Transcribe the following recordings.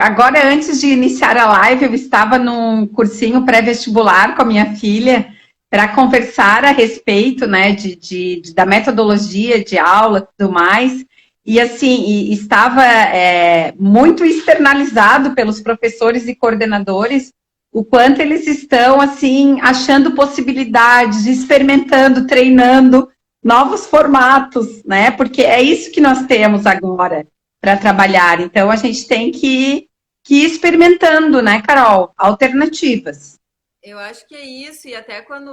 Agora, antes de iniciar a live, eu estava num cursinho pré-vestibular com a minha filha para conversar a respeito, né, da metodologia de aula e tudo mais. E assim, estava muito externalizado pelos professores e coordenadores o quanto eles estão assim achando possibilidades, experimentando, treinando novos formatos, né? Porque é isso que nós temos agora para trabalhar. Então a gente tem que ir experimentando, né, Carol? Alternativas. Eu acho que é isso, e até quando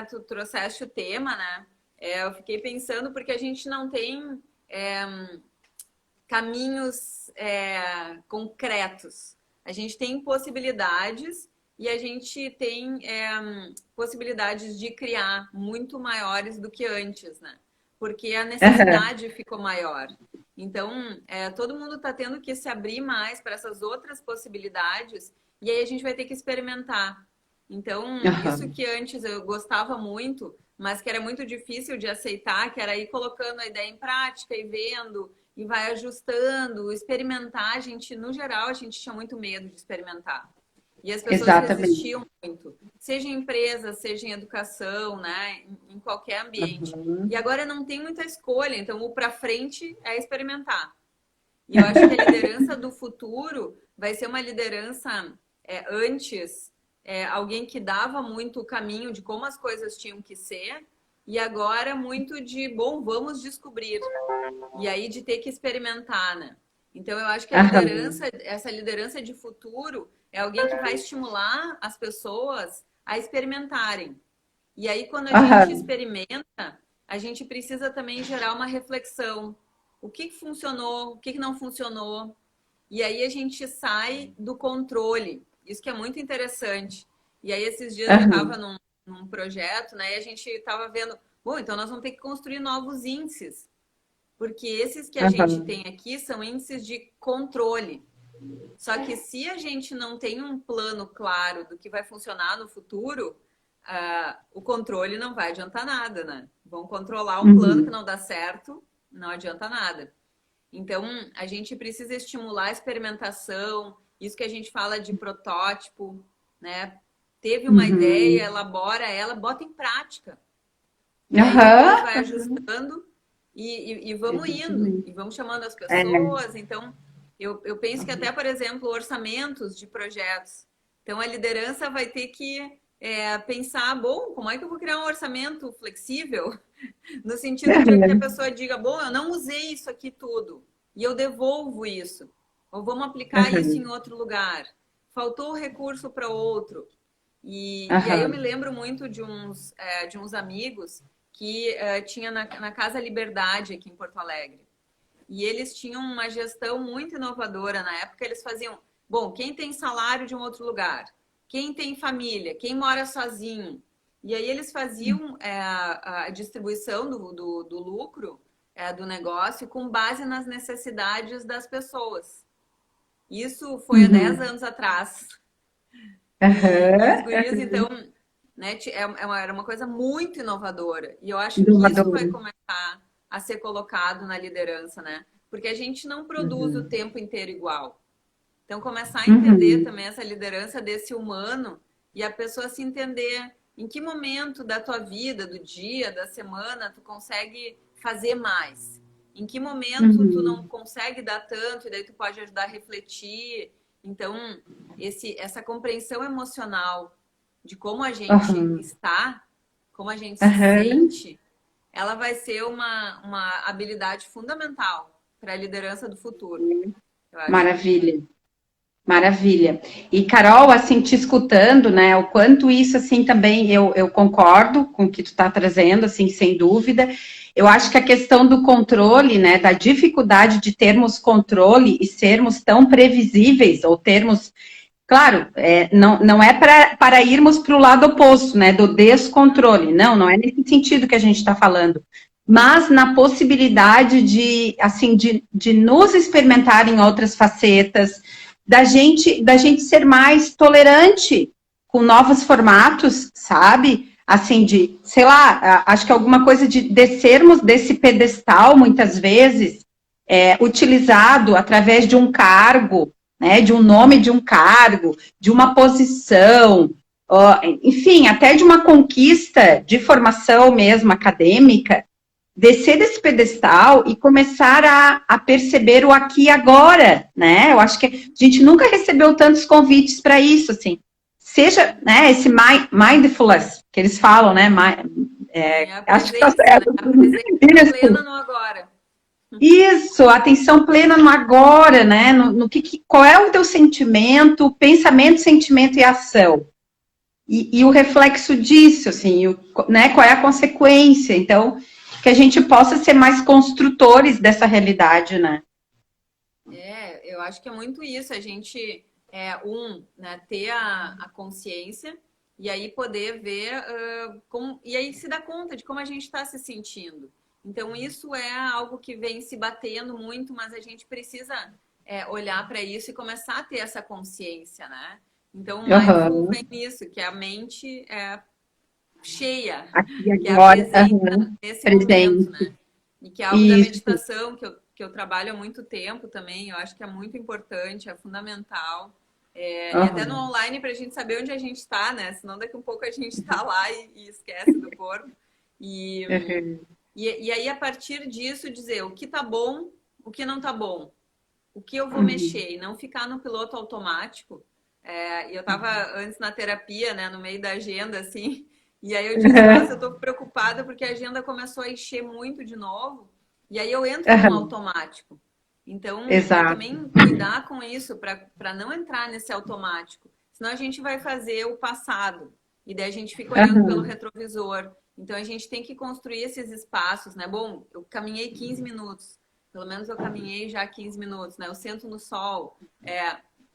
tu trouxeste o tema, né? Eu fiquei pensando porque a gente não tem caminhos concretos. A gente tem possibilidades e a gente tem possibilidades de criar muito maiores do que antes, né? Porque a necessidade ficou maior. Então, todo mundo está tendo que se abrir mais para essas outras possibilidades e aí a gente vai ter que experimentar. Então, isso que antes eu gostava muito, mas que era muito difícil de aceitar, que era ir colocando a ideia em prática e vendo, e vai ajustando, experimentar. A gente, no geral, a gente tinha muito medo de experimentar. E as pessoas resistiam muito, seja em empresa, seja em educação, né? Em qualquer ambiente. E agora não tem muita escolha, então o para frente é experimentar. E eu acho que a liderança do futuro vai ser uma liderança antes, alguém que dava muito o caminho de como as coisas tinham que ser, e agora muito de, bom, vamos descobrir. E aí de ter que experimentar, né? Então eu acho que a liderança, essa liderança de futuro é alguém que vai estimular as pessoas a experimentarem. E aí quando a gente experimenta, a gente precisa também gerar uma reflexão. O que funcionou, o que não funcionou. E aí a gente sai do controle. Isso que é muito interessante. E aí esses dias eu estava num projeto, né? E a gente estava vendo, bom, então nós vamos ter que construir novos índices. Porque esses que a gente tem aqui são índices de controle. Só que se a gente não tem um plano claro do que vai funcionar no futuro, o controle não vai adiantar nada, né? Vão controlar um plano que não dá certo, não adianta nada. Então, a gente precisa estimular a experimentação, isso que a gente fala de protótipo, né? Teve uma ideia, elabora ela, bota em prática. E aí depois vai ajustando e vamos indo, e vamos chamando as pessoas. Então, eu penso que até, por exemplo, orçamentos de projetos. Então, a liderança vai ter que pensar, bom, como é que eu vou criar um orçamento flexível? No sentido de que a pessoa diga, bom, eu não usei isso aqui tudo, e eu devolvo isso. Ou vamos aplicar isso em outro lugar. Faltou recurso para outro. E aí eu me lembro muito de uns amigos que tinha na Casa Liberdade aqui em Porto Alegre. E eles tinham uma gestão muito inovadora. Na época eles faziam, bom, quem tem salário de um outro lugar? Quem tem família? Quem mora sozinho? E aí eles faziam a distribuição do lucro do negócio com base nas necessidades das pessoas. Isso foi há 10 anos atrás. E os guris, então, né, era uma coisa muito inovadora. E eu acho que isso vai começar a ser colocado na liderança, né? Porque a gente não produz o tempo inteiro igual. Então, começar a entender também essa liderança desse humano e a pessoa se entender em que momento da tua vida, do dia, da semana, tu consegue fazer mais. Em que momento tu não consegue dar tanto e daí tu pode ajudar a refletir. Então, essa compreensão emocional de como a gente está, como a gente se sente, ela vai ser uma habilidade fundamental para a liderança do futuro. Maravilha. Maravilha. E, Carol, assim, te escutando, né, o quanto isso, assim, também eu concordo com o que tu está trazendo, assim, sem dúvida. Eu acho que a questão do controle, né, da dificuldade de termos controle e sermos tão previsíveis, ou termos, claro, não é para irmos para o lado oposto, né, do descontrole, não é nesse sentido que a gente está falando, mas na possibilidade de, assim, de nos experimentar em outras facetas, da gente ser mais tolerante com novos formatos, sabe? Assim, de, sei lá, acho que alguma coisa de descermos desse pedestal, muitas vezes, utilizado através de um cargo, né? De um nome de um cargo, de uma posição, enfim, até de uma conquista de formação mesmo acadêmica, descer desse pedestal e começar a perceber o aqui e agora, né? Eu acho que a gente nunca recebeu tantos convites para isso, assim. Seja, né, esse mindfulness que eles falam, né? A Acho que tá presença, né? certo. A presença plena no agora. Isso, atenção plena no agora, né? Qual é o teu sentimento, pensamento, sentimento e ação? E o reflexo disso, assim, né? Qual é a consequência? Então, que a gente possa ser mais construtores dessa realidade, né? Eu acho que é muito isso, a gente, né, ter a consciência e aí poder ver e aí se dar conta de como a gente está se sentindo. Então, isso é algo que vem se batendo muito, mas a gente precisa olhar para isso e começar a ter essa consciência, né? Então, o mindful vem nisso, que é a mente cheia, Aqui que é a agora, presença nesse momento, né? E que é algo da Isso. meditação que eu trabalho há muito tempo também, eu acho que é muito importante, é fundamental. E até no online para a gente saber onde a gente está, né? Senão daqui a um pouco a gente está lá e esquece do corpo. E aí, a partir disso, dizer o que tá bom, o que não tá bom, o que eu vou mexer e não ficar no piloto automático. E eu estava antes na terapia, né, no meio da agenda, assim, e aí eu disse, nossa, eu estou preocupada porque a agenda começou a encher muito de novo, e aí eu entro no automático. Então, eu também cuidar com isso para não entrar nesse automático. Senão a gente vai fazer o passado, e daí a gente fica olhando pelo retrovisor. Então, a gente tem que construir esses espaços, né? Bom, eu caminhei 15 minutos. Pelo menos eu caminhei já 15 minutos, né? Eu sento no sol.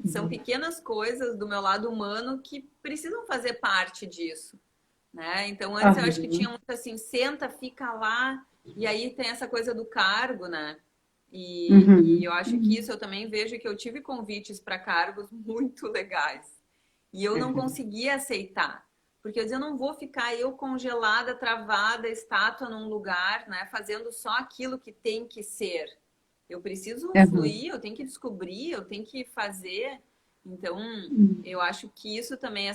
São pequenas coisas do meu lado humano que precisam fazer parte disso, né? Então, antes eu acho que tinha muito assim, senta, fica lá, e aí tem essa coisa do cargo, né? E eu acho que isso eu também vejo que eu tive convites para cargos muito legais. E eu não conseguia aceitar. Porque eu dizia, eu não vou ficar eu congelada, travada, estátua num lugar, né? Fazendo só aquilo que tem que ser. Eu preciso fluir, eu tenho que descobrir, eu tenho que fazer. Então, eu acho que isso também,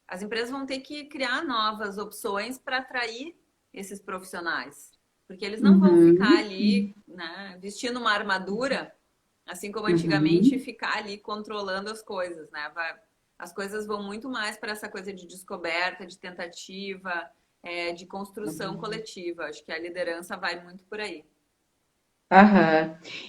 as empresas vão ter que criar novas opções para atrair esses profissionais. Porque eles não vão ficar ali, né, vestindo uma armadura, assim como antigamente, ficar ali controlando as coisas, né? As coisas vão muito mais para essa coisa de descoberta, de tentativa, de construção coletiva. Acho que a liderança vai muito por aí.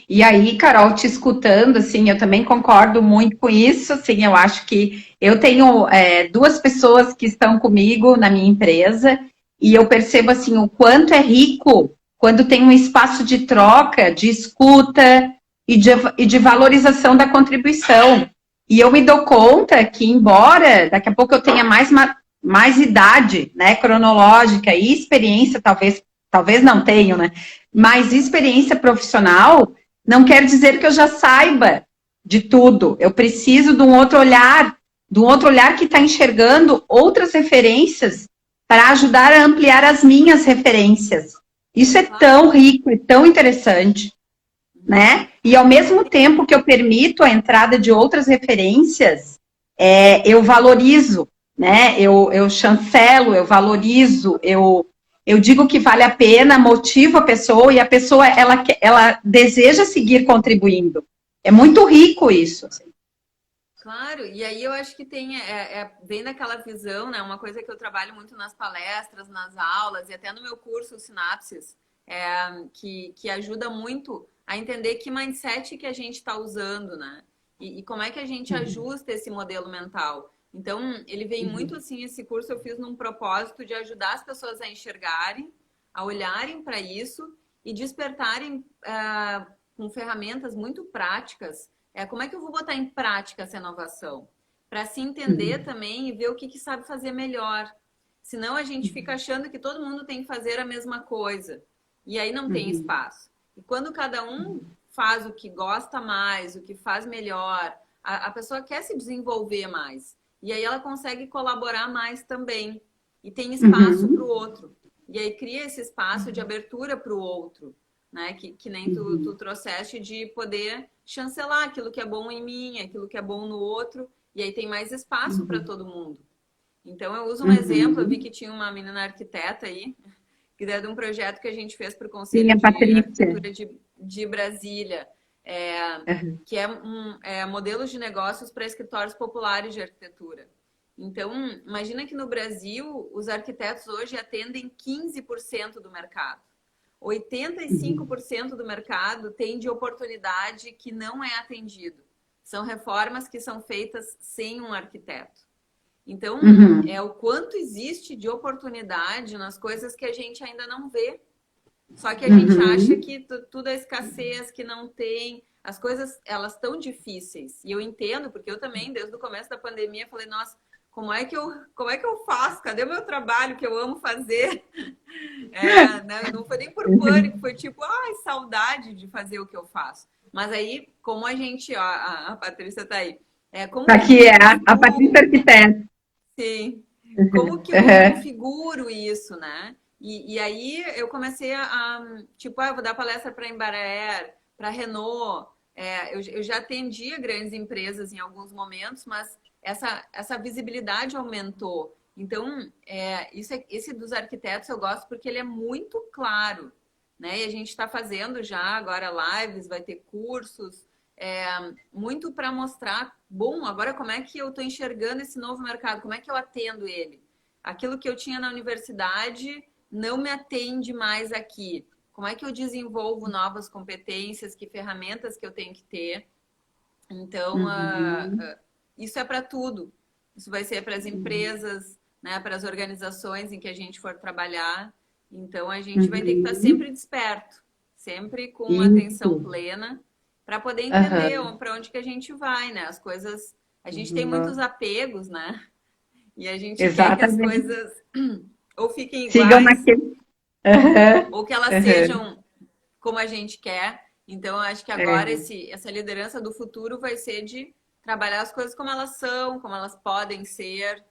E aí, Carol, te escutando, assim, eu também concordo muito com isso, assim, eu acho que eu tenho duas pessoas que estão comigo na minha empresa e eu percebo, assim, o quanto é rico quando tem um espaço de troca, de escuta e de valorização da contribuição. E eu me dou conta que, embora daqui a pouco eu tenha mais idade, né, cronológica e experiência, talvez não tenho, né, mas experiência profissional não quer dizer que eu já saiba de tudo. Eu preciso de um outro olhar que está enxergando outras referências para ajudar a ampliar as minhas referências. Isso é tão rico e tão interessante, né? E ao mesmo tempo que eu permito a entrada de outras referências, eu valorizo, né? Eu chancelo, eu valorizo, eu digo que vale a pena, motivo a pessoa e a pessoa ela deseja seguir contribuindo. É muito rico isso. Assim. Claro, e aí eu acho que tem, vem daquela visão, né? Uma coisa que eu trabalho muito nas palestras, nas aulas e até no meu curso Sinapses, que ajuda muito a entender que mindset que a gente está usando, né? E como é que a gente ajusta esse modelo mental. Então, ele vem muito assim, esse curso eu fiz num propósito de ajudar as pessoas a enxergarem, a olharem para isso e despertarem com ferramentas muito práticas. Como é que eu vou botar em prática essa inovação? Para se entender também e ver o que sabe fazer melhor. Senão a gente fica achando que todo mundo tem que fazer a mesma coisa. E aí não tem espaço. E quando cada um faz o que gosta mais, o que faz melhor, a pessoa quer se desenvolver mais. E aí ela consegue colaborar mais também. E tem espaço para o outro. E aí cria esse espaço de abertura para o outro. né? Que nem tu trouxeste de poder chancelar aquilo que é bom em mim, aquilo que é bom no outro, e aí tem mais espaço para todo mundo. Então, eu uso um exemplo, eu vi que tinha uma menina arquiteta aí, que é de um projeto que a gente fez para o Sim, Conselho a de Patrícia. Arquitetura de Brasília, que é modelos de negócios para escritórios populares de arquitetura. Então, imagina que no Brasil, os arquitetos hoje atendem 15% do mercado. 85% do mercado tem de oportunidade que não é atendido. São reformas que são feitas sem um arquiteto. Então, é o quanto existe de oportunidade nas coisas que a gente ainda não vê. Só que a gente acha que tudo é escassez, que não tem. As coisas, elas estão difíceis. E eu entendo, porque eu também, desde o começo da pandemia, falei, nossa, como é que eu faço? Cadê o meu trabalho que eu amo fazer? Não foi nem por pânico, foi tipo, ai, saudade de fazer o que eu faço. Mas aí, como a gente, ó, a Patrícia tá aí. Como Aqui é a Patrícia Arquiteta. Sim. Como que eu configuro isso, né? E aí eu comecei tipo, eu vou dar palestra para a Embraer, para a Renault. Eu já atendia grandes empresas em alguns momentos, mas essa visibilidade aumentou. Então, esse dos arquitetos eu gosto porque ele é muito claro, né? E a gente está fazendo já agora lives, vai ter cursos, muito para mostrar, bom, agora como é que eu estou enxergando esse novo mercado, como é que eu atendo ele? Aquilo que eu tinha na universidade não me atende mais aqui. Como é que eu desenvolvo novas competências, que ferramentas que eu tenho que ter? Então, isso é para tudo. Isso vai ser para as empresas, né, para as organizações em que a gente for trabalhar. Então, a gente vai ter que estar sempre desperto, sempre com atenção plena, para poder entender para onde que a gente vai, né? As coisas... A gente tem muitos apegos, né? E a gente quer que as coisas ou fiquem iguais, ou que elas sejam como a gente quer. Então, eu acho que agora essa liderança do futuro vai ser de trabalhar as coisas como elas são, como elas podem ser,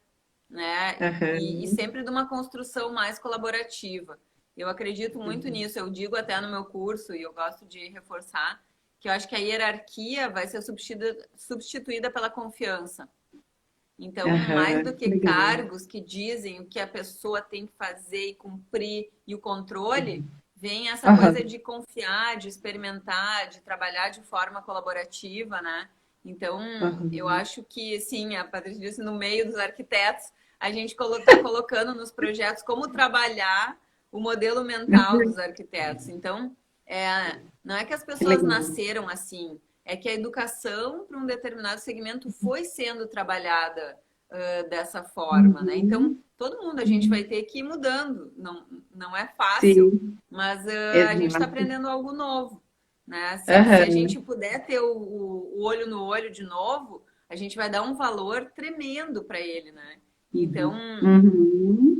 né? E sempre de uma construção mais colaborativa. Eu acredito muito nisso. Eu digo até no meu curso, e eu gosto de reforçar, que eu acho que a hierarquia vai ser substituída pela confiança. Então, mais do que cargos que dizem o que a pessoa tem que fazer e cumprir e o controle, vem essa coisa de confiar, de experimentar, de trabalhar de forma colaborativa, né? Então, eu acho que, sim, a Patrícia disse, no meio dos arquitetos, a gente está colocando nos projetos como trabalhar o modelo mental dos arquitetos. Então, não é que as pessoas nasceram assim, é que a educação para um determinado segmento foi sendo trabalhada dessa forma, né? Então, todo mundo a gente vai ter que ir mudando. Não é fácil, mas a gente está aprendendo algo novo, né? Se a gente puder ter o olho no olho de novo, a gente vai dar um valor tremendo para ele, né? Então,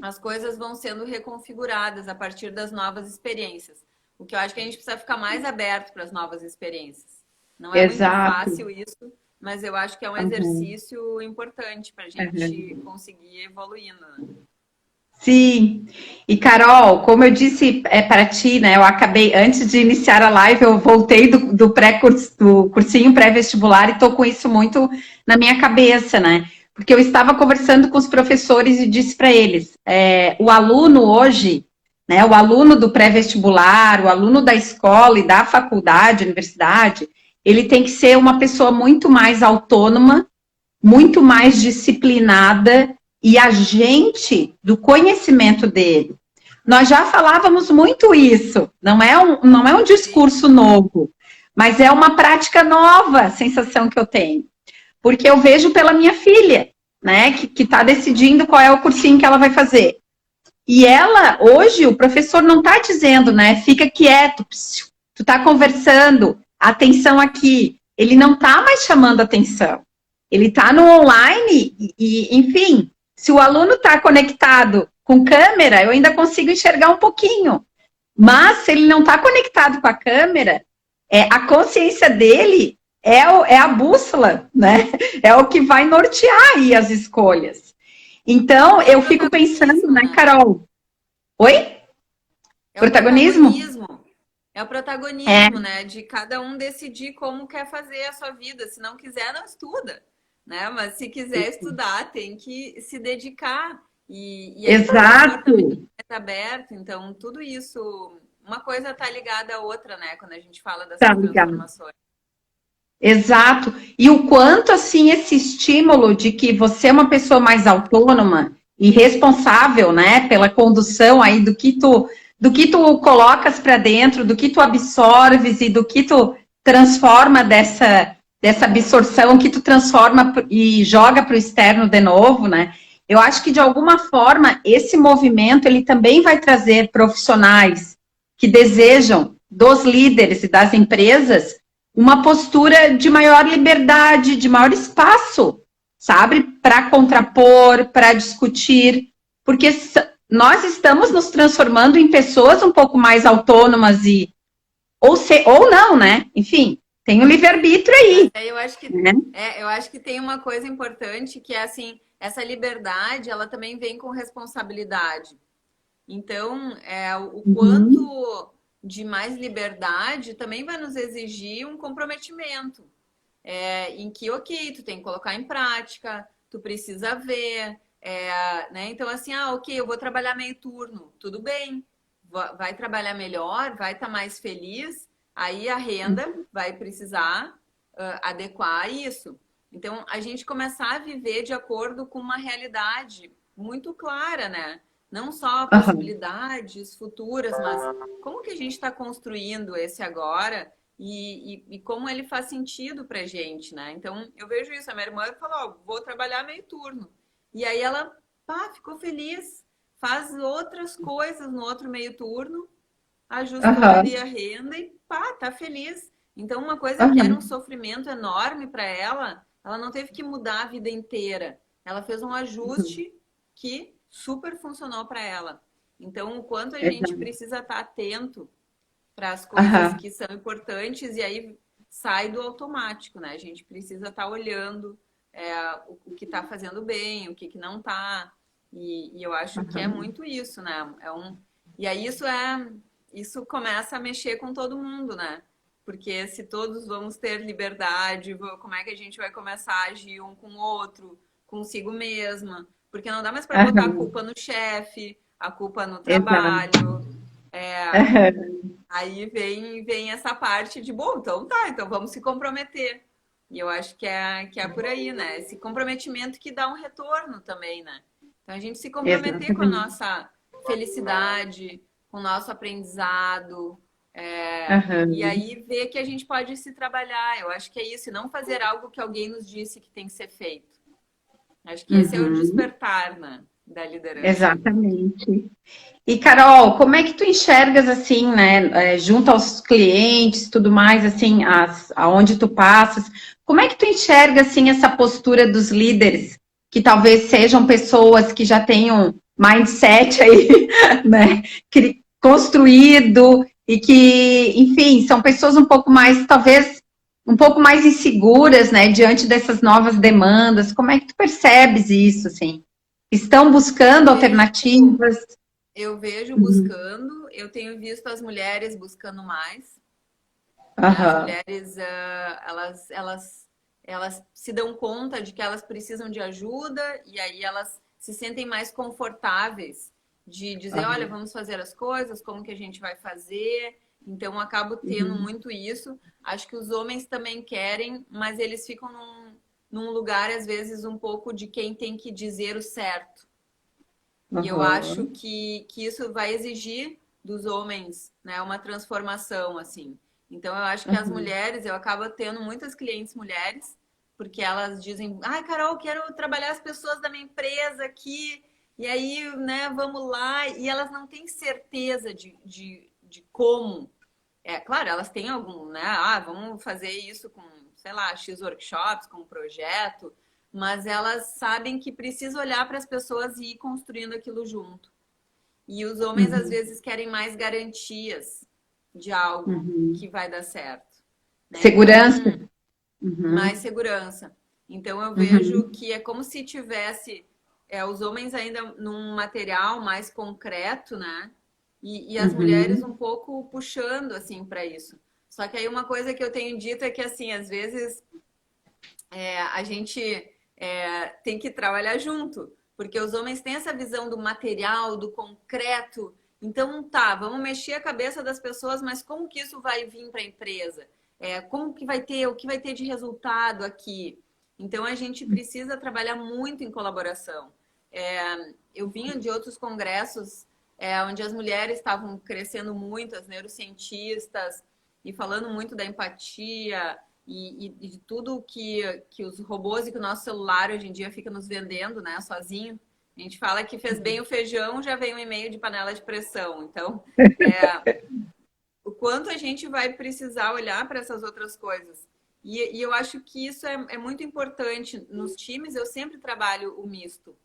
as coisas vão sendo reconfiguradas a partir das novas experiências. O que eu acho que a gente precisa ficar mais aberto para as novas experiências. Não é muito fácil isso, mas eu acho que é um exercício importante para a gente conseguir evoluindo. Né? Sim. E, Carol, como eu disse para ti, né? Eu acabei, antes de iniciar a live, eu voltei do cursinho pré-vestibular e estou com isso muito na minha cabeça, né? Porque eu estava conversando com os professores e disse para eles, o aluno hoje, né? O aluno do pré-vestibular, o aluno da escola e da faculdade, universidade, ele tem que ser uma pessoa muito mais autônoma, muito mais disciplinada e agente do conhecimento dele. Nós já falávamos muito isso, não é um discurso novo, mas é uma prática nova, a sensação que eu tenho. Porque eu vejo pela minha filha, né, que está decidindo qual é o cursinho que ela vai fazer. E ela, hoje, o professor não está dizendo, né, fica quieto, tu está conversando, atenção aqui. Ele não está mais chamando atenção. Ele está no online e, enfim, se o aluno está conectado com câmera, eu ainda consigo enxergar um pouquinho. Mas se ele não está conectado com a câmera, a consciência dele é a bússola, né? É o que vai nortear aí as escolhas. Então, eu fico pensando, né, Carol? Oi? Protagonismo? É o É, protagonismo, né? De cada um decidir como quer fazer a sua vida. Se não quiser, não estuda, né? Mas se quiser estudar, tem que se dedicar. E aí o professor também exato. é aberto. Então, tudo isso, uma coisa está ligada à outra, né? Quando a gente fala Tá dessas ligado. transformações. Exato. E o quanto, assim, esse estímulo de que você é uma pessoa mais autônoma e responsável, né, pela condução aí do que tu colocas para dentro, do que tu absorves e do que tu transforma dessa absorção que tu transforma e joga para o externo de novo, né? Eu acho que de alguma forma esse movimento ele também vai trazer profissionais que desejam dos líderes e das empresas uma postura de maior liberdade, de maior espaço, sabe? Para contrapor, para discutir, porque nós estamos nos transformando em pessoas um pouco mais autônomas ou não, né? Enfim, tem o livre-arbítrio Mas aí, aí né? eu acho que tem uma coisa importante que é assim, essa liberdade, ela também vem com responsabilidade. Então, o Uhum. quanto de mais liberdade também vai nos exigir um comprometimento, em que, ok, tu tem que colocar em prática, tu precisa ver, né? Então, assim, ok, eu vou trabalhar meio turno, tudo bem, vai trabalhar melhor, vai estar mais feliz, aí a renda vai precisar adequar a isso. Então, a gente começar a viver de acordo com uma realidade muito clara, né? Não só Uhum. possibilidades futuras, mas como que a gente está construindo esse agora e como ele faz sentido pra gente, né? Então, eu vejo isso. A minha irmã falou, ó, vou trabalhar meio turno. E aí ela, pá, ficou feliz, faz outras coisas no outro meio turno, ajustou ali Uhum. a renda e pá, tá feliz. Então, uma coisa que era um Uhum. sofrimento enorme para ela não teve que mudar a vida inteira. Ela fez um Uhum. ajuste que super funcionou para ela. Então, o quanto a gente Exato. precisa estar atento para as coisas Uhum. que são importantes e aí sai do automático, né? A gente precisa estar olhando o que está fazendo bem, o que, que não está. E eu acho que é Uhum. muito isso, né? E aí isso começa a mexer com todo mundo, né? Porque se todos vamos ter liberdade, como é que a gente vai começar a agir um com o outro, consigo mesma? Porque não dá mais para botar a Uhum. culpa no chefe, a culpa no Exato. trabalho. É, Uhum. Aí vem essa parte de, bom, então tá, então vamos se comprometer. E eu acho que é por aí, né? Esse comprometimento que dá um retorno também, né? Então a gente se comprometer com a Exatamente. nossa felicidade, com o nosso aprendizado, e Uhum. aí ver que a gente pode se trabalhar. Eu acho que é isso, e não fazer algo que alguém nos disse que tem que ser feito. Acho que esse é o Uhum. despertar, né, da liderança. Exatamente. E Carol, como é que tu enxergas assim, né, junto aos clientes, tudo mais, assim, aonde tu passas, como é que tu enxerga assim essa postura dos líderes, que talvez sejam pessoas que já tenham mindset aí, né, construído e que, enfim, são pessoas um pouco mais, talvez, um pouco mais inseguras, né, diante dessas novas demandas. Como é que tu percebes isso, assim? Estão Eu buscando vejo alternativas? Eu vejo Uhum. buscando, eu tenho visto as mulheres buscando mais, né? As Aham. mulheres, elas se dão conta de que elas precisam de ajuda e aí elas se sentem mais confortáveis de dizer, olha, Aham. vamos fazer as coisas, como que a gente vai fazer? Então, eu acabo tendo Uhum. muito isso. Acho que os homens também querem, mas eles ficam num lugar, às vezes, um pouco de quem tem que dizer o certo. E eu acho Aham. que isso vai exigir dos homens, né, uma transformação, assim. Então, eu acho que as Uhum. mulheres, eu acabo tendo muitas clientes mulheres, porque elas dizem, ai, Carol, quero trabalhar as pessoas da minha empresa aqui, e aí, né, vamos lá. E elas não têm certeza de como. É, claro, elas têm algum, né? Ah, vamos fazer isso com, sei lá, X workshops, com um projeto, mas elas sabem que precisa olhar para as pessoas e ir construindo aquilo junto. E os homens às Uhum. vezes querem mais garantias de algo Uhum. que vai dar certo, né? Segurança? Então, mais Uhum. segurança. Então eu vejo Uhum. que é como se tivesse os homens ainda num material mais concreto, né? e as mulheres Uhum. um pouco puxando assim para isso. Só que aí uma coisa que eu tenho dito é que assim, às vezes a gente tem que trabalhar junto, porque os homens têm essa visão do material, do concreto. Então, tá, vamos mexer a cabeça das pessoas, mas como que isso vai vir para a empresa? Como que vai ter, o que vai ter de resultado aqui? Então, a gente precisa trabalhar muito em colaboração. Eu vinha de outros congressos onde as mulheres estavam crescendo muito, as neurocientistas, e falando muito da empatia, e de tudo que os robôs e que o nosso celular hoje em dia fica nos vendendo, né, sozinho. A gente fala que fez bem o feijão, já vem um e-mail de panela de pressão. Então, o quanto a gente vai precisar olhar para essas outras coisas. E eu acho que isso é muito importante. Nos times, eu sempre trabalho o misto.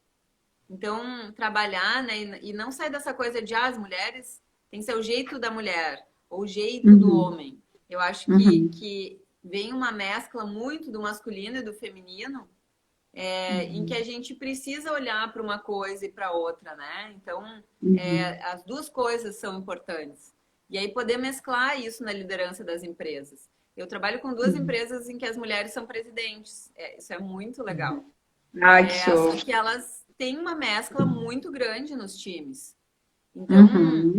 Então, trabalhar, né, e não sair dessa coisa de as mulheres tem que ser o jeito da mulher ou o jeito do Uhum. homem. Eu acho Uhum. que vem uma mescla muito do masculino e do feminino, em que a gente precisa olhar para uma coisa e para outra, né? Então, Uhum. as duas coisas são importantes. E aí poder mesclar isso na liderança das empresas. Eu trabalho com duas Uhum. empresas em que as mulheres são presidentes. Isso é muito legal. Ai, que show. Só que elas têm uma mescla muito grande nos times. Então, Uhum.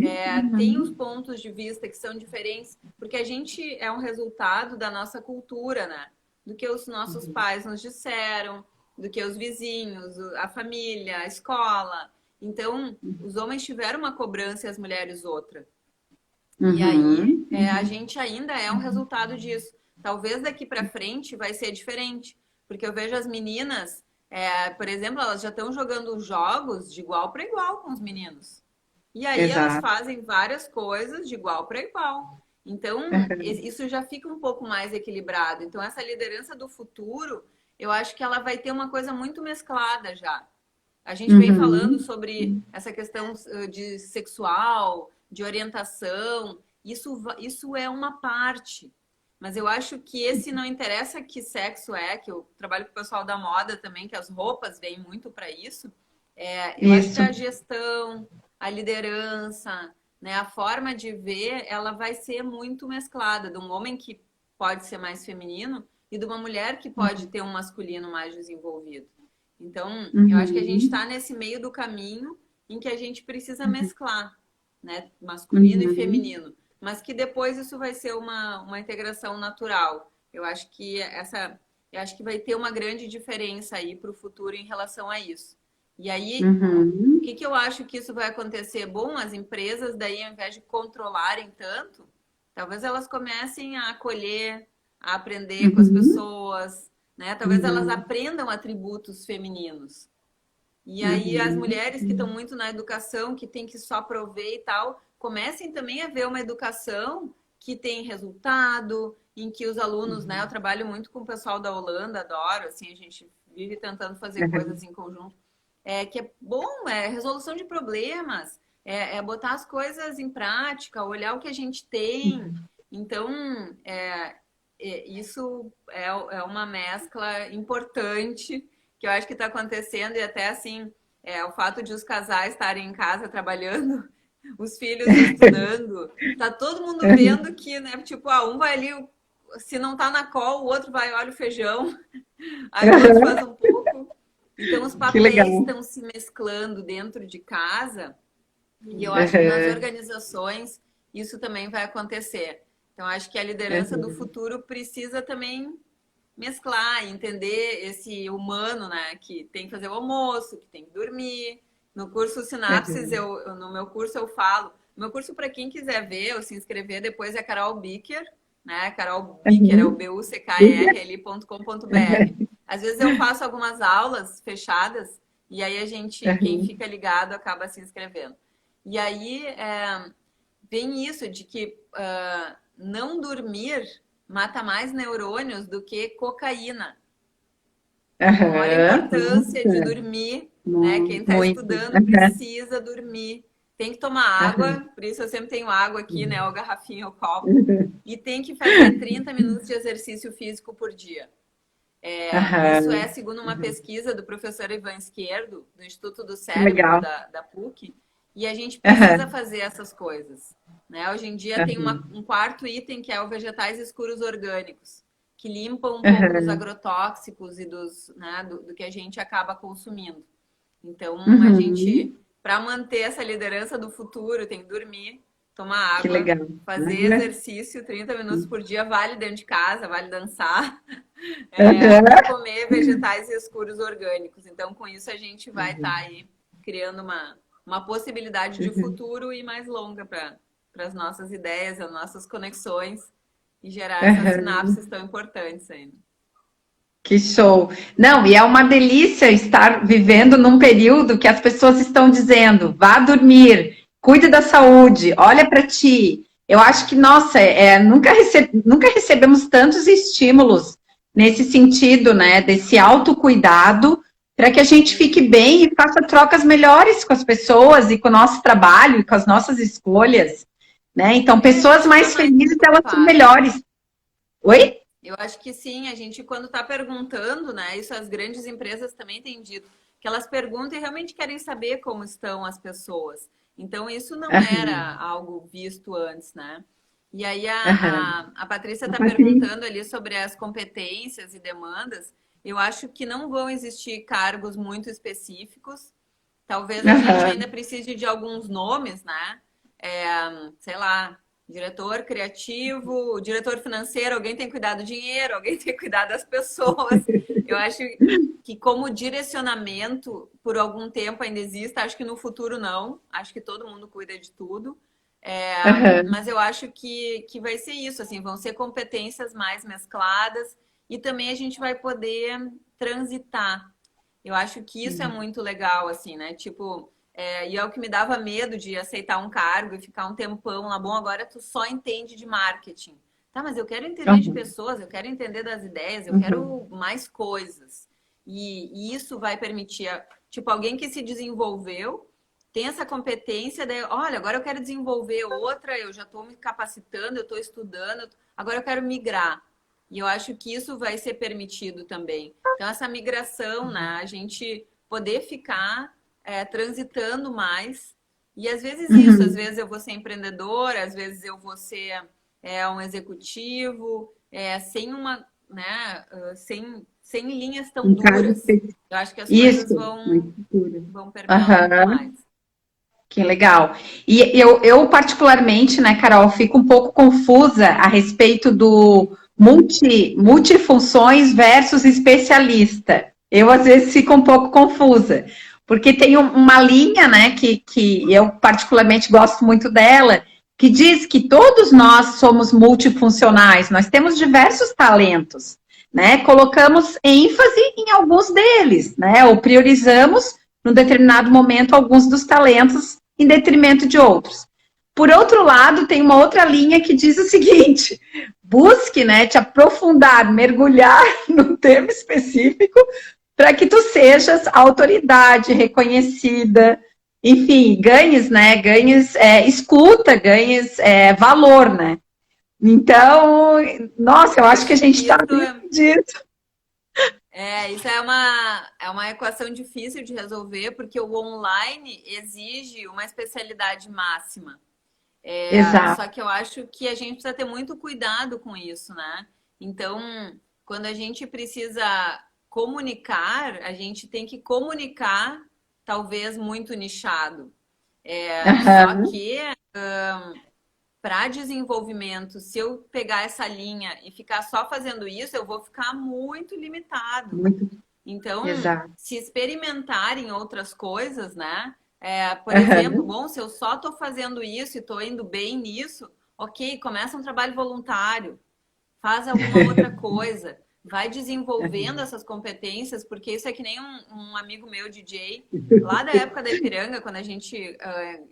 tem os Uhum. pontos de vista que são diferentes, porque a gente é um resultado da nossa cultura, né? Do que os nossos pais nos disseram, do que os vizinhos, a família, a escola. Então, os homens tiveram uma cobrança e as mulheres outra. E aí, Uhum. a Uhum. gente ainda é um resultado disso. Talvez daqui para frente vai ser diferente, porque eu vejo as meninas, por exemplo, elas já estão jogando jogos de igual para igual com os meninos. E aí elas Exato. fazem várias coisas de igual para igual. Então, Uhum. isso já fica um pouco mais equilibrado. Então, essa liderança do futuro, eu acho que ela vai ter uma coisa muito mesclada já. A gente vem falando Uhum. sobre essa questão de sexual, de orientação. Isso é uma parte. Mas eu acho que esse não interessa que sexo é, que eu trabalho com o pessoal da moda também, que as roupas vêm muito para isso. Eu acho que Isso. a gestão, a liderança, né, a forma de ver, ela vai ser muito mesclada, de um homem que pode ser mais feminino e de uma mulher que pode ter um masculino mais desenvolvido. Então, eu acho que a gente está Uhum. nesse meio do caminho em que a gente precisa mesclar, né, masculino e Uhum. feminino, mas que depois isso vai ser uma integração natural. Eu acho que vai ter uma grande diferença aí para o futuro em relação a isso. E aí, o Uhum. que eu acho que isso vai acontecer? Bom, as empresas daí, ao invés de controlarem tanto, talvez elas comecem a acolher, a aprender com as Uhum. pessoas, né? Talvez elas Uhum. aprendam atributos femininos. E aí as Uhum. mulheres que estão muito na educação, que tem que só prover e tal, comecem também a ver uma educação que tem resultado, em que os alunos, né? Eu Uhum. trabalho muito com o pessoal da Holanda, adoro, assim, a gente vive tentando fazer coisas Uhum. em conjunto. Que é bom, resolução de problemas, botar as coisas em prática, olhar o que a gente tem. Então, isso é uma mescla importante que eu acho que está acontecendo e até assim, o fato de os casais estarem em casa trabalhando, os filhos estudando, tá todo mundo vendo que, né, tipo, um vai ali, se não tá na call, o outro vai olha o feijão, aí o outro faz um pouco. Então os Que legal. papéis estão se mesclando dentro de casa e eu acho que nas Uhum. organizações isso também vai acontecer. Então acho que a liderança do Uhum. futuro precisa também mesclar, entender esse humano, né? Que tem que fazer o almoço, que tem que dormir. No curso Sinapses, Uhum. no meu curso eu falo. No meu curso, para quem quiser ver ou se inscrever, depois é Carol Bicker, né? Carol Bicker, é o Uhum. buckerl.com.br. Às vezes eu faço algumas aulas fechadas e aí a gente, quem Uhum. fica ligado, acaba se inscrevendo. E aí vem isso de que não dormir mata mais neurônios do que cocaína. Então, olha a Aham. importância de Nossa, dormir, né? Quem está muito. estudando Aham. precisa dormir. Tem que tomar Aham. água, por isso eu sempre tenho água aqui, né? Ou garrafinha ou copo. Uhum. E tem que fazer 30 minutos de exercício físico por dia. Isso é Aham. segundo uma Uhum. pesquisa do professor Ivan Esquerdo, do Instituto do Que Cérebro legal. da PUC, E a gente precisa Aham, fazer essas coisas, né? Hoje em dia tem aham, um quarto item que é o vegetais escuros orgânicos, que limpam um pouco dos aham. agrotóxicos e né, do que a gente acaba consumindo. Então, a Uhum. gente, para manter essa liderança do futuro, tem que dormir, tomar Que água, legal. fazer Aham, exercício 30 minutos por dia, vale dentro de casa, vale dançar, e aham, comer vegetais escuros orgânicos. Então, com isso, a gente vai estar aí criando uma possibilidade de aham, futuro e mais longa para as nossas ideias, as nossas conexões e gerar essas aham. sinapses tão importantes ainda. Que show! Não, e é uma delícia estar vivendo num período que as pessoas estão dizendo: vá dormir, cuide da saúde, olha para ti. Eu acho que, nossa, nunca recebemos tantos estímulos nesse sentido, né? Desse autocuidado, para que a gente fique Sim. bem e faça trocas melhores com as pessoas e com o nosso trabalho e com as nossas escolhas, né? Então, É, a pessoas gente está mais mais felizes, elas são preocupado. melhores. Oi? Eu acho que sim, a gente quando está perguntando, né? Isso as grandes empresas também têm dito, que elas perguntam e realmente querem saber como estão as pessoas. Então isso não Aham, era algo visto antes, né? E aí aham. a Patrícia A está Patrícia. perguntando ali sobre as competências e demandas. Eu acho que não vão existir cargos muito específicos. Talvez a gente Aham, ainda precise de alguns nomes, né? É, sei lá, diretor criativo, diretor financeiro, alguém tem que cuidar do dinheiro, alguém tem que cuidar das pessoas. Eu acho que como direcionamento, por algum tempo ainda existe, acho que no futuro não, acho que todo mundo cuida de tudo. É, aham, mas eu acho que vai ser isso, assim, vão ser competências mais mescladas e também a gente vai poder transitar. Eu acho que isso é muito legal, assim, né? Tipo, e é o que me dava medo de aceitar um cargo e ficar um tempão lá. Bom, agora tu só entende de marketing. Tá, mas eu quero entender de aham, pessoas, eu quero entender das ideias, eu aham, quero mais coisas. E isso vai permitir, tipo, alguém que se desenvolveu, tem essa competência, daí, olha, agora eu quero desenvolver outra, eu já estou me capacitando, eu estou estudando, agora eu quero migrar. E eu acho que isso vai ser permitido também. Então, essa migração, né? A gente poder ficar transitando mais. E às vezes isso, às uhum. vezes eu vou ser empreendedora, às vezes eu vou ser um executivo, sem uma, né, sem linhas tão Um caso duras. específico. Eu acho que as coisas Isso, muito segura. vão permear um pouco Aham, mais. que legal. E eu, particularmente, né, Carol, fico um pouco confusa a respeito do multifunções versus especialista. Eu, às vezes, fico um pouco confusa, porque tem uma linha, né, que eu particularmente gosto muito dela, que diz que todos nós somos multifuncionais, nós temos diversos talentos, né? Colocamos ênfase em alguns deles, né? Ou priorizamos num determinado momento alguns dos talentos em detrimento de outros. Por outro lado, tem uma outra linha que diz o seguinte: busque, né, te aprofundar, mergulhar no tema específico para que tu sejas autoridade reconhecida, enfim, ganhes, né, ganhes escuta, ganhes valor, né. Então, nossa, Eu eu acho que a acho gente que está disso. isso é uma equação difícil de resolver, porque o online exige uma especialidade máxima. Exato. Só que eu acho que a gente precisa ter muito cuidado com isso, né? Então, quando a gente precisa comunicar, a gente tem que comunicar, talvez muito nichado. Só Uhum. que para desenvolvimento, se eu pegar essa linha e ficar só fazendo isso, eu vou ficar muito limitado. Muito Então, exato. se experimentarem outras coisas, né? Por exemplo, Uhum. bom, se eu só estou fazendo isso e estou indo bem nisso, ok, começa um trabalho voluntário, faz alguma outra coisa, vai desenvolvendo essas competências, porque isso é que nem um amigo meu, DJ, lá da época da Ipiranga, quando a gente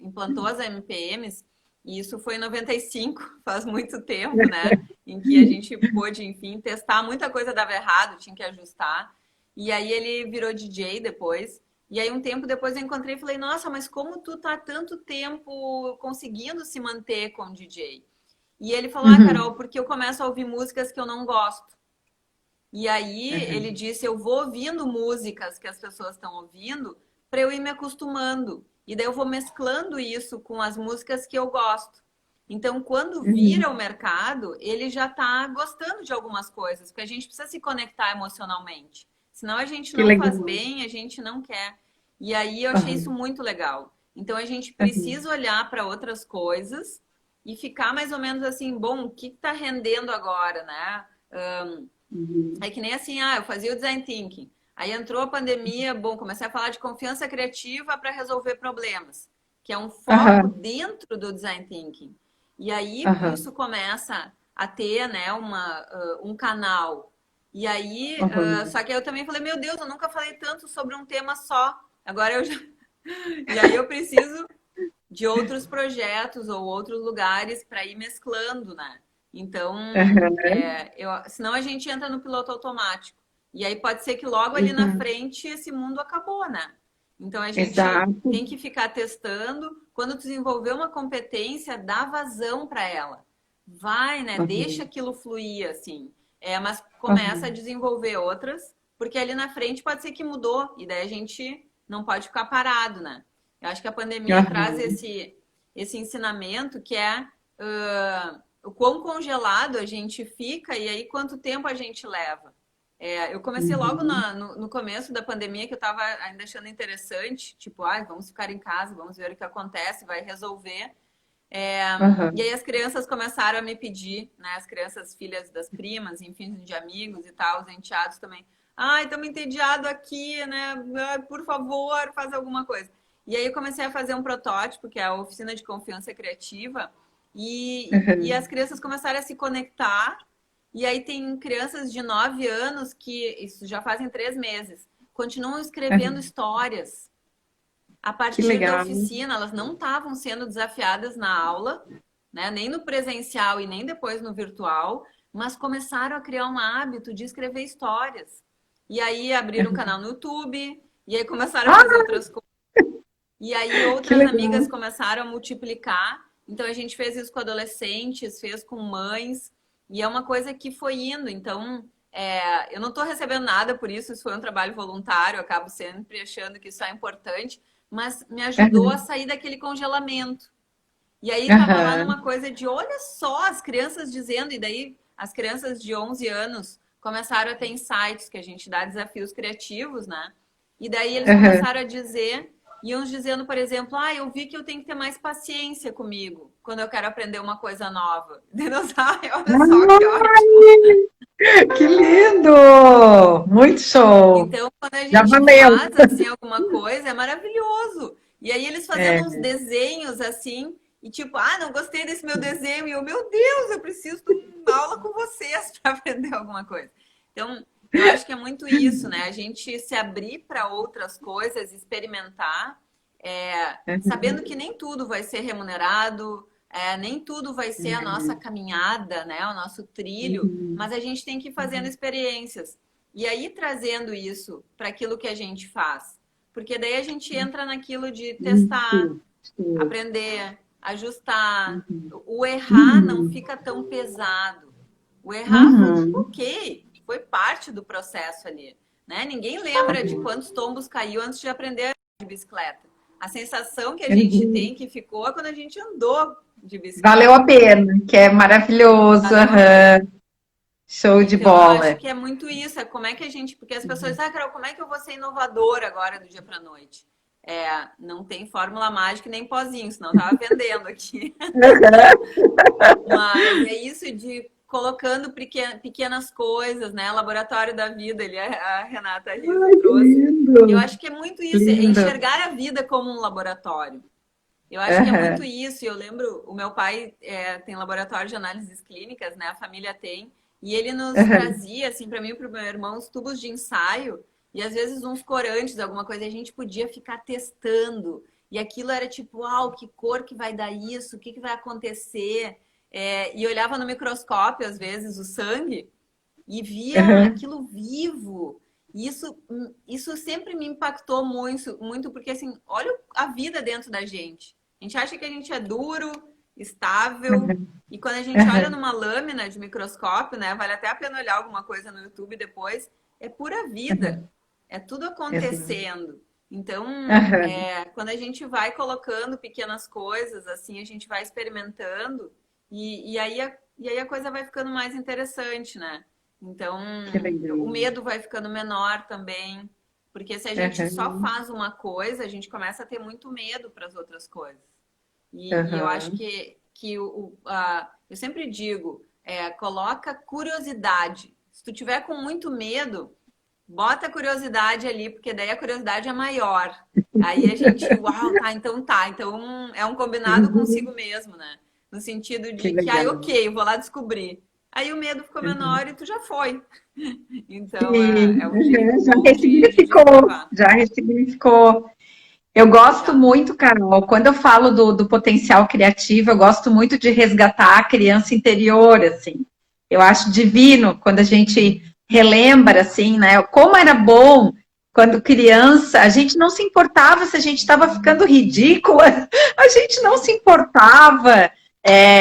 implantou as MPMs, e isso foi em 95, faz muito tempo, né? Em que a gente pôde, enfim, testar, muita coisa dava errado, tinha que ajustar. E aí ele virou DJ depois. E aí um tempo depois eu encontrei e falei, nossa, mas como tu tá tanto tempo conseguindo se manter como DJ? E ele falou, ah, Carol, Uhum. porque eu começo a ouvir músicas que eu não gosto. E aí ele Uhum. disse, eu vou ouvindo músicas que as pessoas estão ouvindo para eu ir me acostumando. e daí eu vou mesclando isso com as músicas que eu gosto. Então, quando vira o mercado, ele já está gostando de algumas coisas, porque a gente precisa se conectar emocionalmente. Senão a gente Que não faz legal. bem, a gente não quer. E aí eu achei isso Aham, muito legal. Então a gente aham, precisa olhar para outras coisas e ficar mais ou menos assim, bom, o que está rendendo agora, né? uhum, É que nem assim, eu fazia o design thinking. Aí entrou a pandemia, bom, comecei a falar de confiança criativa para resolver problemas, que é um foco aham, dentro do design thinking. E aí aham, isso começa a ter, né, um canal. E aí, aham. só que eu também falei, meu Deus, eu nunca falei tanto sobre um tema só. Agora eu já... E aí eu preciso de outros projetos ou outros lugares para ir mesclando, né? Então, Aham, senão a gente entra no piloto automático. E aí pode ser que logo ali na uhum. frente esse mundo acabou, né? Então a gente Exato. tem que ficar testando. Quando desenvolver uma competência, dá vazão para ela. Vai, né? Deixa Aham, aquilo fluir, assim. Mas começa a aham, desenvolver outras, porque ali na frente pode ser que mudou, e daí a gente não pode ficar parado, né? Eu acho que a pandemia traz aham, esse ensinamento que é o quão congelado a gente fica e aí quanto tempo a gente leva. Eu comecei logo uhum, no começo da pandemia, que eu estava ainda achando interessante, tipo, vamos ficar em casa, vamos ver o que acontece, vai resolver. É, e aham. aí as crianças começaram a me pedir, né? As crianças, filhas das primas, enfim, de amigos e tal, os enteados também. Ai, estamos entediados aqui, né? Ai, por favor, faz alguma coisa. E aí eu comecei a fazer um protótipo, que é a oficina de confiança criativa, e as Aham, crianças começaram a se conectar. E aí tem crianças de 9 anos que, isso já fazem 3 meses, continuam escrevendo aham. histórias a Que partir da legal. oficina, elas não estavam sendo desafiadas na aula, né? Nem no presencial e nem depois no virtual, mas começaram a criar um hábito de escrever histórias. E aí abriram um canal Aham. no YouTube, e aí começaram a fazer Ah, outras coisas. E aí que outras amigas legal. começaram a multiplicar. Então a gente fez isso com adolescentes, fez com mães, e é uma coisa que foi indo. Então eu não estou recebendo nada por isso, isso foi um trabalho voluntário, eu acabo sempre achando que isso é importante, mas me ajudou a Aham, sair daquele congelamento. E aí estava lá aham, numa coisa de, olha só, as crianças dizendo, e daí as crianças de 11 anos começaram a ter insights, que a gente dá desafios criativos, né? E daí eles aham. começaram a dizer, e uns dizendo, por exemplo, eu vi que eu tenho que ter mais paciência comigo quando eu quero aprender uma coisa nova. Entendeu? Olha só que ótimo. Que lindo! Muito show! Então, quando a Já gente valeu. faz assim alguma coisa, é maravilhoso. E aí eles fazendo uns É. desenhos assim, e tipo, não gostei desse meu desenho, e eu, meu Deus, eu preciso de uma aula com vocês para aprender alguma coisa. Então, eu acho que é muito isso, né? A gente se abrir para outras coisas, experimentar, sabendo que nem tudo vai ser remunerado, nem tudo vai ser a nossa caminhada, né? O nosso trilho, Uhum. mas a gente tem que ir fazendo experiências. E aí trazendo isso para aquilo que a gente faz. Porque daí a gente entra naquilo de testar, Isso. Isso. aprender, ajustar. Uhum. O errar não Uhum. fica tão pesado. O errar foi Uhum. ok, foi parte do processo ali. Né? Ninguém lembra de quantos tombos caiu antes de aprender de bicicleta. A sensação que a gente Uhum. tem que ficou é quando a gente andou de Valeu bicicleta. a pena, que é maravilhoso. Valeu a Aham. pena. Show de Então, eu acho bola. que é muito isso. É como é que a gente. Porque as pessoas Uhum. dizem, Carol, como é que eu vou ser inovadora agora do dia para noite? Não tem fórmula mágica nem pozinho, senão eu tava vendendo aqui. Mas é isso de colocando pequenas coisas, né? Laboratório da vida, ali a Renata Riso Ai, que trouxe. lindo! Eu acho que é muito isso, é Lindo. enxergar a vida como um laboratório. Eu acho que é muito Aham. isso. Eu lembro, o meu pai tem laboratório de análises clínicas, né? A família tem. E ele nos Aham. trazia, assim, para mim e para o meu irmão, os tubos de ensaio e às vezes uns corantes, alguma coisa, e a gente podia ficar testando. E aquilo era tipo, que cor que vai dar isso? O que que vai acontecer? E olhava no microscópio, às vezes, o sangue e via Aham. aquilo vivo. E isso sempre me impactou muito, muito, porque assim, olha a vida dentro da gente. A gente acha que a gente é duro, estável, Aham. e quando a gente olha Aham. numa lâmina de microscópio, né, vale até a pena olhar alguma coisa no YouTube depois, é pura vida. Aham. É tudo Exato. acontecendo. Então, Aham, quando a gente vai colocando pequenas coisas, assim, a gente vai experimentando e aí a coisa vai ficando mais interessante, né? Então, que legal. o medo vai ficando menor também, porque se a gente só Aham, faz uma coisa, a gente começa a ter muito medo para as outras coisas. E eu acho aham. que eu sempre digo, coloca curiosidade. Se tu tiver com muito medo, bota a curiosidade ali, porque daí a curiosidade é maior. Aí a gente, uau, tá. Então é um combinado Uhum, consigo mesmo, né? No sentido que de que, legal. ok, eu vou lá descobrir. Aí o medo ficou menor Uhum. e tu já foi. Então é Sim, um uhum, jeito já bom de ressignificou, destravar. já ressignificou. Eu gosto Já. muito, Carol, quando eu falo do potencial criativo, eu gosto muito de resgatar a criança interior, assim. Eu acho divino quando a gente relembra, assim, né? Como era bom quando criança, a gente não se importava se a gente estava ficando ridícula, a gente não se importava,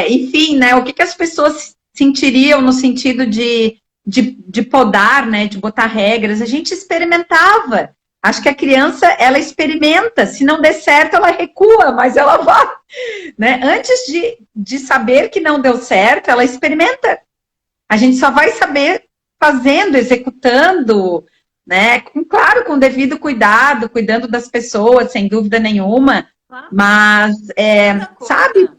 enfim, né? O que as pessoas sentiriam no sentido de podar, né? De botar regras, a gente experimentava. Acho que a criança, ela experimenta, se não der certo, ela recua, mas ela vai, né? Antes de saber que não deu certo, ela experimenta. A gente só vai saber fazendo, executando, né? Claro, com devido cuidado, cuidando das pessoas, sem dúvida nenhuma, Claro. mas, Cada sabe, coisa.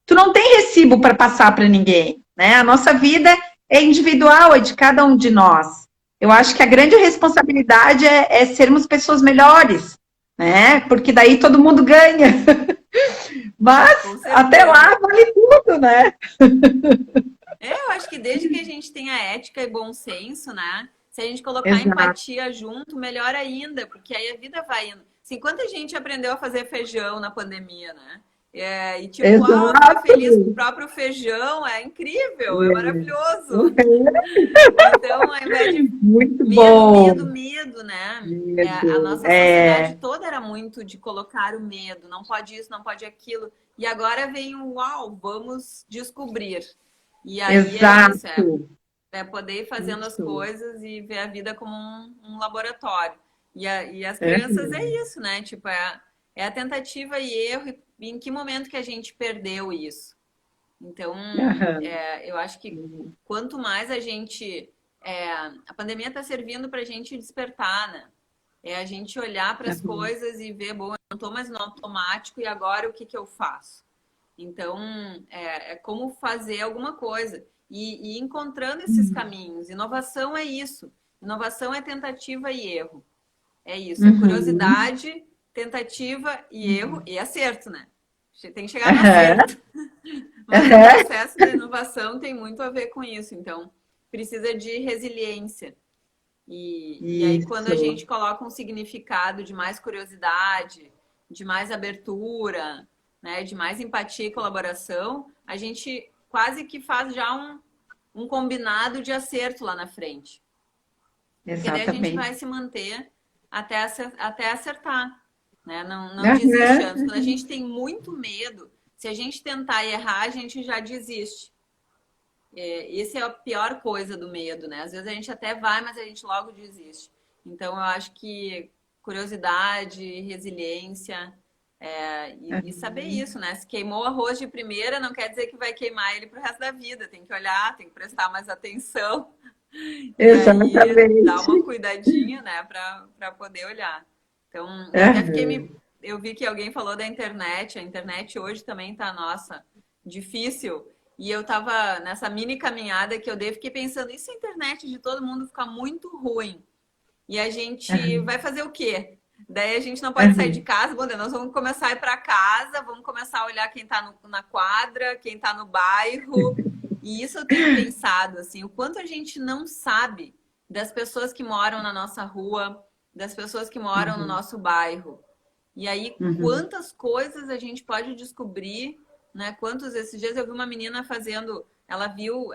tu não tem recibo para passar para ninguém, né? A nossa vida é individual, é de cada um de nós. Eu acho que a grande responsabilidade é sermos pessoas melhores, né? Porque daí todo mundo ganha. Com Mas até certeza. lá vale tudo, né? Eu acho que desde que a gente tenha ética e bom senso, né? Se a gente colocar Exato, empatia junto, melhor ainda, porque aí a vida vai indo. Assim, quanta gente aprendeu a fazer feijão na pandemia, né? E tipo, fica exato. feliz com o próprio feijão, é incrível, é maravilhoso. Então, ao invés de Muito medo, medo, bom. medo, né? A Medo. nossa sociedade toda era muito de colocar o medo, não pode isso, não pode aquilo. E agora vem o uau, vamos descobrir. E aí é isso, Exato. poder ir fazendo as Isso. coisas e ver a vida como um laboratório. E as crianças é Uhum. isso, né? Tipo, é a tentativa e erro, e em que momento que a gente perdeu isso? Então, Uhum. eu acho que quanto mais a gente. A pandemia está servindo para a gente despertar, né? É a gente olhar para as Uhum. coisas e ver, bom, eu não estou mais no automático e agora o que, que eu faço? Então, é como fazer alguma coisa e encontrando esses caminhos. Inovação é isso. Inovação é tentativa e erro. É isso. É Uhum. curiosidade, tentativa e erro e acerto, né? Tem que chegar no Aham, acerto. Mas o aham, processo da inovação tem muito a ver com isso. Então, precisa de resiliência. E aí, quando a isso, gente coloca um significado de mais curiosidade, de mais abertura, né, de mais empatia e colaboração, a gente quase que faz já um combinado de acerto lá na frente. Porque daí a gente vai exatamente. se manter até acertar, né? Não desiste Aham, antes. Quando a gente tem muito medo, se a gente tentar errar, a gente já desiste. Essa é a pior coisa do medo, né? Às vezes a gente até vai, mas a gente logo desiste. Então eu acho que curiosidade, resiliência, e saber aham, isso, né? Se queimou o arroz de primeira, não quer dizer que vai queimar ele pro resto da vida. Tem que olhar, tem que prestar mais atenção. E aí dar exatamente. uma cuidadinha, né, para poder olhar. Então, eu até fiquei Aham, eu vi que alguém falou da internet, a internet hoje também tá, nossa, difícil. E eu tava nessa mini caminhada que eu dei, fiquei pensando, e se a internet de todo mundo ficar muito ruim? E a gente aham, vai fazer o quê? Daí a gente não pode sair de aham, casa, bom, daí nós vamos começar a ir para casa, vamos começar a olhar quem está na quadra, quem está no bairro. E isso eu tenho pensado, assim, o quanto a gente não sabe das pessoas que moram na nossa rua, das pessoas que moram no uhum, nosso bairro. E aí, uhum, quantas coisas a gente pode descobrir, né? Quantos esses dias eu vi uma menina fazendo, ela viu,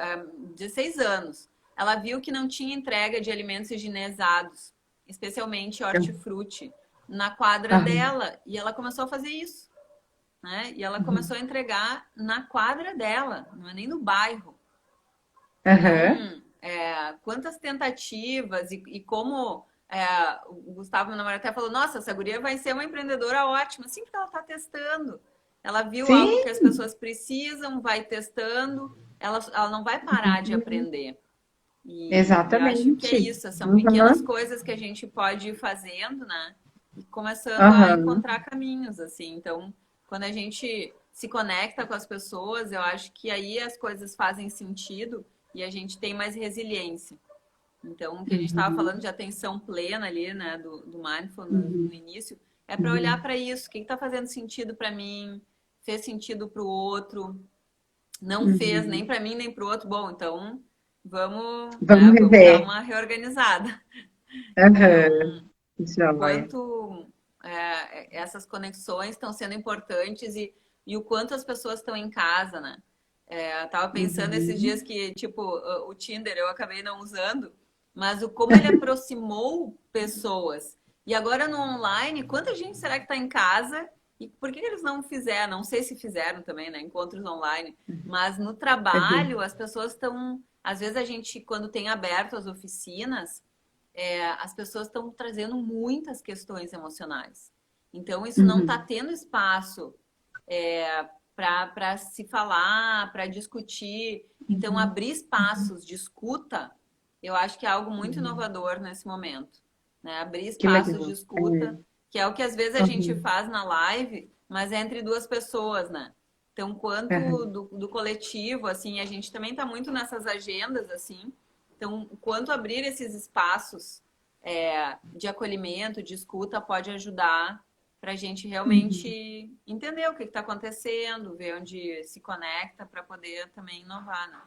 16 anos, ela viu que não tinha entrega de alimentos higienizados, especialmente hortifruti, na quadra aham, dela, e ela começou a fazer isso, né? E ela uhum, começou a entregar na quadra dela, não é nem no bairro. aham, Então, quantas tentativas e como o Gustavo, meu namorado, até falou, nossa, essa guria vai ser uma empreendedora ótima. Sim, porque ela está testando. Ela viu algo que as Sim, pessoas precisam, vai testando, ela não vai parar de aprender. E eu acho que é exatamente. isso, são pequenas Uhum, coisas que a gente pode ir fazendo, né? E começando a uhum, encontrar caminhos, assim. Então, quando a gente se conecta com as pessoas, eu acho que aí as coisas fazem sentido e a gente tem mais resiliência. Então, o que a gente estava uhum, falando de atenção plena ali, né, do Mindfulness no uhum, início, é para olhar uhum, para isso. O que está fazendo sentido para mim? Fez sentido para o outro? Não fez nem uhum. para mim nem para o outro. Bom, então vamos, né, Vamos vamos dar rever. uma reorganizada. Uhum. Então, o Joia. quanto essas conexões estão sendo importantes e o quanto as pessoas estão em casa, né? Eu tava pensando esses dias Uhum. que, tipo, o Tinder eu acabei não usando, mas o como ele aproximou pessoas. E agora no online, quanta gente será que está em casa? E por que eles não fizeram? Não sei se fizeram também, né? Encontros online. Mas no trabalho, Uhum. as pessoas estão. Às vezes a gente, quando tem aberto as oficinas, as pessoas estão trazendo muitas questões emocionais. Então, isso não está Uhum. tendo espaço para se falar, para discutir. Então, Uhum. abrir Uhum. espaços de escuta, eu acho que é algo muito Uhum. inovador nesse momento. Né? Abrir Que espaços de legal. É. escuta, que é o que às vezes a gente Uhum. faz na live, mas é entre duas pessoas, né? Então, quanto Uhum. do coletivo, assim, a gente também está muito nessas agendas, assim. Então, quanto abrir esses espaços de acolhimento, de escuta, pode ajudar para a gente Uhum. realmente entender o que está acontecendo, ver onde se conecta para poder também inovar, né?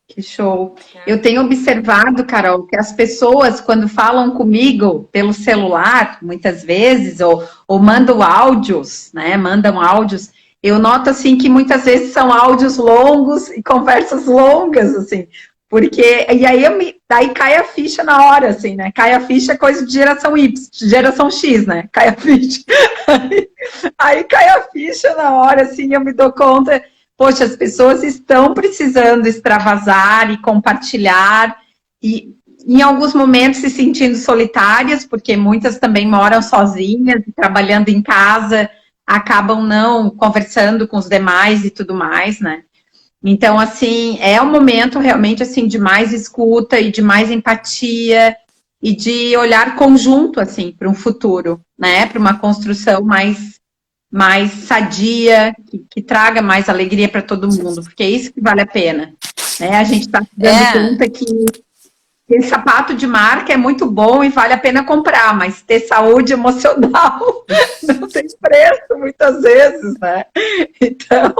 Que show. É. Eu tenho observado, Carol, que as pessoas, quando falam comigo pelo celular, muitas vezes, ou mandam áudios, né? Mandam áudios, eu noto assim que muitas vezes são áudios longos e conversas longas, assim, porque e aí daí cai a ficha na hora, assim, né? Cai a ficha coisa de geração Y, geração X, né? Cai a ficha. Aí cai a ficha na hora, assim, eu me dou conta, poxa, as pessoas estão precisando extravasar e compartilhar, e em alguns momentos se sentindo solitárias, porque muitas também moram sozinhas, trabalhando em casa, acabam não conversando com os demais e tudo mais, né? Então, assim, é um momento realmente assim de mais escuta e de mais empatia e de olhar conjunto assim para um futuro, né? Para uma construção mais sadia, que traga mais alegria para todo mundo, porque é isso que vale a pena. Né? A gente está se dando É, conta que ter sapato de marca é muito bom e vale a pena comprar, mas ter saúde emocional não tem preço muitas vezes, né? Então,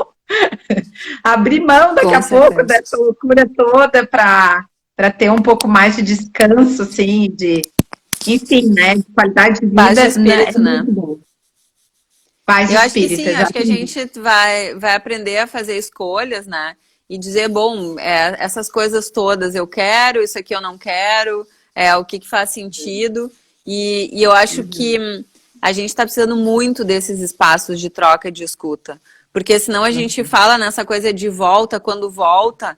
abrir mão daqui com a pouco certeza. dessa loucura toda para ter um pouco mais de descanso, assim, enfim, né? De qualidade de Paz de vida, né? É espírito, né? muito bom. Paz de Eu acho que espírito, sim, acho que a exatamente. gente vai aprender a fazer escolhas, né? E dizer, bom, essas coisas todas eu quero, isso aqui eu não quero, o que faz sentido. E eu acho que a gente está precisando muito desses espaços de troca e de escuta. Porque senão a gente fala nessa coisa de volta, quando volta,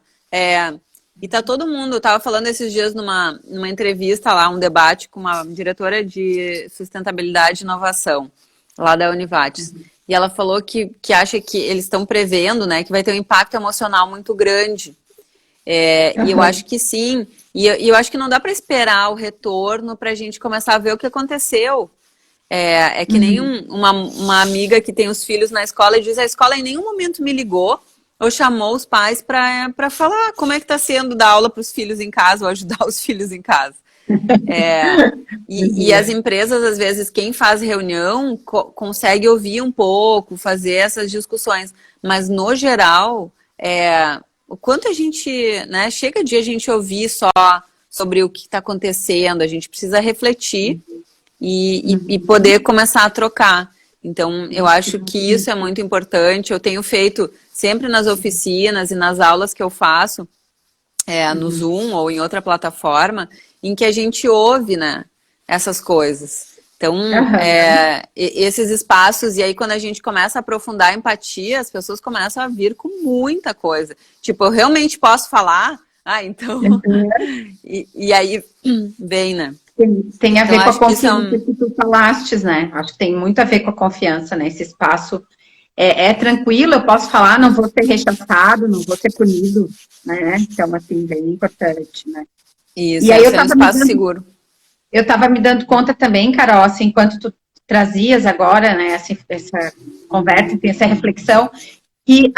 e tá todo mundo, eu tava falando esses dias numa entrevista lá, um debate com uma diretora de sustentabilidade e inovação, lá da Univates. E ela falou que acha que eles estão prevendo, né, que vai ter um impacto emocional muito grande. E eu acho que sim. E eu acho que não dá para esperar o retorno para a gente começar a ver o que aconteceu. É que nem Uhum. uma amiga que tem os filhos na escola e diz: a escola em nenhum momento me ligou ou chamou os pais para falar como é que está sendo dar aula para os filhos em casa ou ajudar os filhos em casa. É, e as empresas, às vezes, quem faz reunião consegue ouvir um pouco, fazer essas discussões, mas no geral, o quanto a gente, né, chega de a gente ouvir só sobre o que está acontecendo, a gente precisa refletir e poder começar a trocar. Então, eu acho que isso é muito importante. Eu tenho feito sempre nas oficinas e nas aulas que eu faço, no Zoom ou em outra plataforma, em que a gente ouve, né, essas coisas. Então, Aham. esses espaços, e aí quando a gente começa a aprofundar a empatia, as pessoas começam a vir com muita coisa. Tipo, eu realmente posso falar? Ah, então. E aí vem, né? Tem a Então, ver com a acho que isso é confiança que tu falastes, né? Acho que tem muito a ver com a confiança, né? Esse espaço é tranquilo, eu posso falar, não vou ser rechaçado, não vou ser punido, né? Então, assim, bem importante, né? isso, E aí é um espaço seguro. eu estava me dando conta também, Carol, assim, enquanto tu trazias agora, né, essa conversa, essa reflexão, que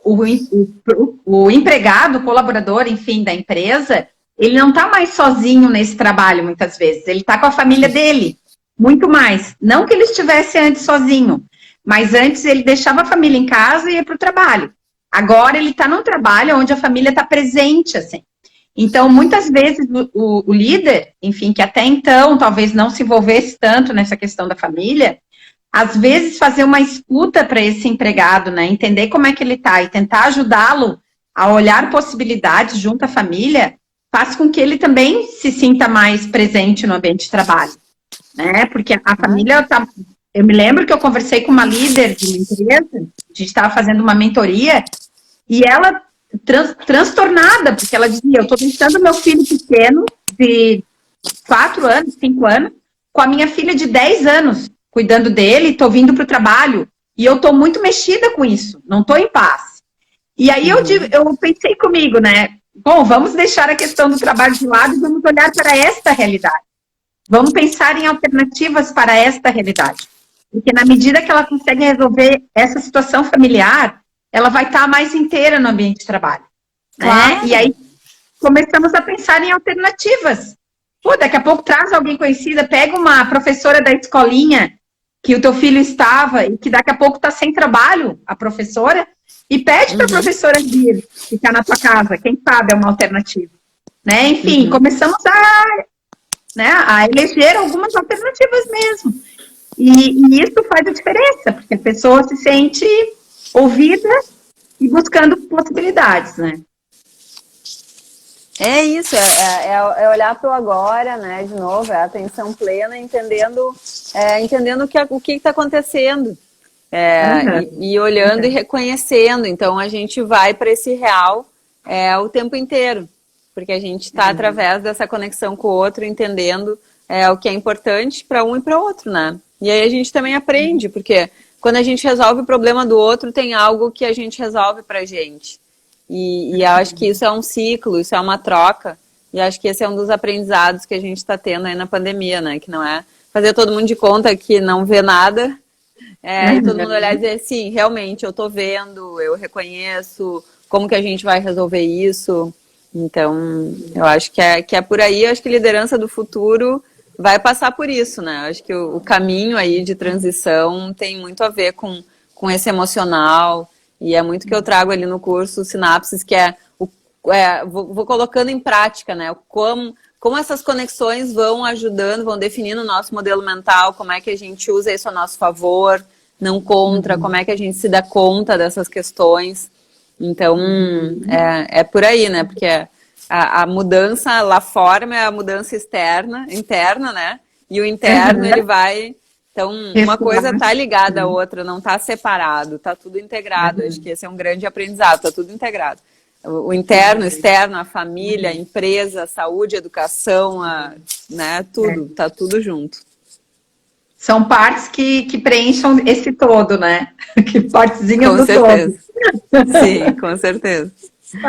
o empregado, o colaborador, enfim, da empresa, ele não está mais sozinho nesse trabalho, muitas vezes, ele está com a família dele, muito mais. Não que ele estivesse antes sozinho, mas antes ele deixava a família em casa e ia para o trabalho. Agora ele está num trabalho onde a família está presente, assim. Então, muitas vezes, o líder, enfim, que até então talvez não se envolvesse tanto nessa questão da família, às vezes fazer uma escuta para esse empregado, né? Entender como é que ele está e tentar ajudá-lo a olhar possibilidades junto à família, faz com que ele também se sinta mais presente no ambiente de trabalho, né? Porque a família tá. Eu me lembro que eu conversei com uma líder de uma empresa, a gente estava fazendo uma mentoria, e ela transtornada, porque ela dizia, eu estou deixando meu filho pequeno, de 4 anos, 5 anos, com a minha filha de 10 anos, cuidando dele, estou vindo para o trabalho, e eu estou muito mexida com isso, não estou em paz. E aí eu pensei comigo, né, bom, vamos deixar a questão do trabalho de lado e vamos olhar para esta realidade. Vamos pensar em alternativas para esta realidade. Porque na medida que ela consegue resolver essa situação familiar, ela vai estar mais inteira no ambiente de trabalho. Claro. Né? E aí começamos a pensar em alternativas. Pô, daqui a pouco traz alguém conhecida, pega uma professora da escolinha que o teu filho estava e que daqui a pouco está sem trabalho, a professora, e pede para a professora vir ficar na tua casa. Quem sabe é uma alternativa. Né? Enfim, começamos a eleger algumas alternativas mesmo. E isso faz a diferença, porque a pessoa se sente ouvida e buscando possibilidades, né? É isso, é olhar para o agora, né? De novo, é a atenção plena, entendendo o que está acontecendo. E olhando e reconhecendo. Então, a gente vai para esse real o tempo inteiro. Porque a gente está através dessa conexão com o outro, entendendo o que é importante para um e para o outro, né? E aí a gente também aprende, porque quando a gente resolve o problema do outro, tem algo que a gente resolve para a gente. E eu acho que isso é um ciclo, isso é uma troca. E acho que esse é um dos aprendizados que a gente está tendo aí na pandemia, né? Que não é fazer todo mundo de conta que não vê nada. E todo mundo olhar e dizer, sim, realmente, eu estou vendo, eu reconheço, como que a gente vai resolver isso. Então, eu acho que é por aí, eu acho que a liderança do futuro vai passar por isso, né? Eu acho que o caminho aí de transição tem muito a ver com esse emocional, e é muito que eu trago ali no curso Sinapses, que vou colocando em prática, né? Como essas conexões vão ajudando, vão definindo o nosso modelo mental, como é que a gente usa isso a nosso favor, não contra, como é que a gente se dá conta dessas questões. Então, é por aí, né? Porque a mudança lá fora é a mudança interna, né? E o interno, ele vai... Então, uma coisa está ligada à outra, não está separado, está tudo integrado. Acho que esse é um grande aprendizado, está tudo integrado. O interno, o externo, a família, a empresa, a saúde, a educação, né? Tudo, está tudo junto. São partes que preencham esse todo, né? Que partezinhas do certeza. todo. Sim, com certeza.